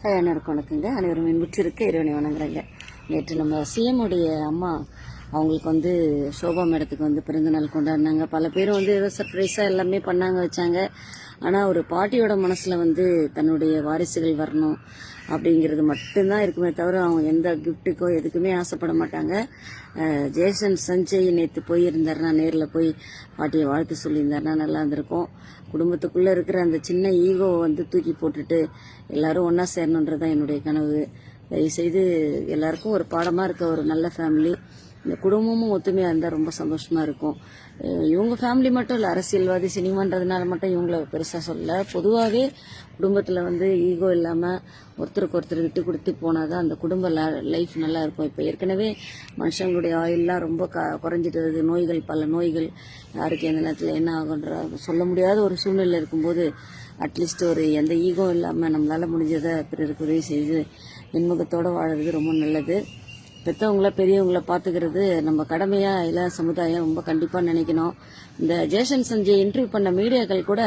அனைவருக்கும் வணக்கங்க. அனைவரும் மின்முற்றிருக்க இறைவனை வணங்குறாங்க. நேற்று நம்ம சிஎம் உடைய அம்மா அவங்களுக்கு சோபா மேடத்துக்கு பிறந்தநாள் கொண்டாடினாங்க. பல பேரும் ஏதோ சர்ப்ரைஸாக எல்லாமே பண்ணாங்க வச்சாங்க. ஆனால் ஒரு பாட்டியோட மனசில் தன்னுடைய வாரிசுகள் வரணும் அப்படிங்கிறது மட்டும்தான் இருக்குமே தவிர அவங்க எந்த கிஃப்ட்டுக்கோ எதுக்குமே ஆசைப்பட மாட்டாங்க. ஜேசன் சஞ்சய் நேற்று போயிருந்தாருன்னா, நேரில் போய் பாட்டியை வாழ்த்து சொல்லியிருந்தாருன்னா நல்லா இருந்திருக்கும். குடும்பத்துக்குள்ளே இருக்கிற அந்த சின்ன ஈகோவை தூக்கி போட்டுட்டு எல்லாரும் ஒன்றா சேரணுன்றதான் என்னுடைய கனவு. தயவுசெய்து எல்லாருக்கும் ஒரு பாடமாக இருக்க ஒரு நல்ல ஃபேமிலி. இந்த குடும்பமும் ஒத்துமையாக இருந்தால் ரொம்ப சந்தோஷமாக இருக்கும். இவங்க ஃபேமிலி மட்டும் இல்லை, அரசியல்வாதி சினிமான்றதுனால மட்டும் இவங்கள பெருசாக சொல்ல. பொதுவாகவே குடும்பத்தில் ஈகோ இல்லாமல் ஒருத்தருக்கு ஒருத்தர் விட்டு கொடுத்து போனால் தான் அந்த குடும்ப லைஃப் நல்லா இருக்கும். இப்போ ஏற்கனவே மனுஷங்களுடைய ஆயிலெலாம் ரொம்ப குறைஞ்சிட்டு வருது. நோய்கள், பல நோய்கள், யாருக்கு எந்த நேரத்தில் என்ன ஆகுன்ற சொல்ல முடியாத ஒரு சூழ்நிலை இருக்கும்போது அட்லீஸ்ட் ஒரு எந்த ஈகோ இல்லாமல் நம்மளால் முடிஞ்சதை பிறருக்கு உதவி செய்து இன்முகத்தோடு வாழறது ரொம்ப நல்லது. பெற்றவங்கள பெரியவங்கள பார்த்துக்கிறது நம்ம கடமையாக இல்லை, சமுதாயம் ரொம்ப கண்டிப்பாக நினைக்கணும். இந்த ஜேசன் சஞ்சய் இன்டர்வியூ பண்ண மீடியாக்கள் கூட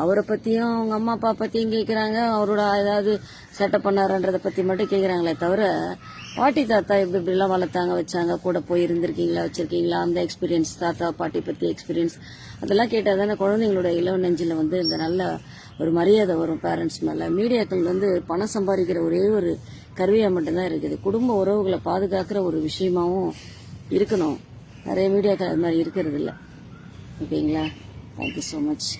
அவரை பற்றியும் அவங்க அம்மா அப்பா பற்றியும் கேட்குறாங்க, அவரோட ஏதாவது சேட்டை பண்ணாரன்றதை பற்றி மட்டும் கேட்குறாங்களே தவிர பாட்டி தாத்தா இப்படிலாம் வளர்த்தாங்க வச்சாங்க, கூட போய் இருந்திருக்கீங்களா வச்சுருக்கீங்களா, அந்த எக்ஸ்பீரியன்ஸ், தாத்தா பாட்டி பற்றி எக்ஸ்பீரியன்ஸ் அதெல்லாம் கேட்டால் தானே குழந்தைங்களோட இளவு நெஞ்சில் இந்த நல்ல ஒரு மரியாதை வரும் பேரண்ட்ஸ் மேலே. மீடியாக்கள் பணம் சம்பாதிக்கிற ஒரே ஒரு கருவியாக மட்டும்தான் இருக்குது. குடும்ப உறவுகளை பாதுகாக்கிற ஒரு விஷயமாவும் இருக்கணும். நிறைய மீடியாக்கள் அது மாதிரி இருக்கிறது இல்லை. ஓகேங்களா? Thank you so much.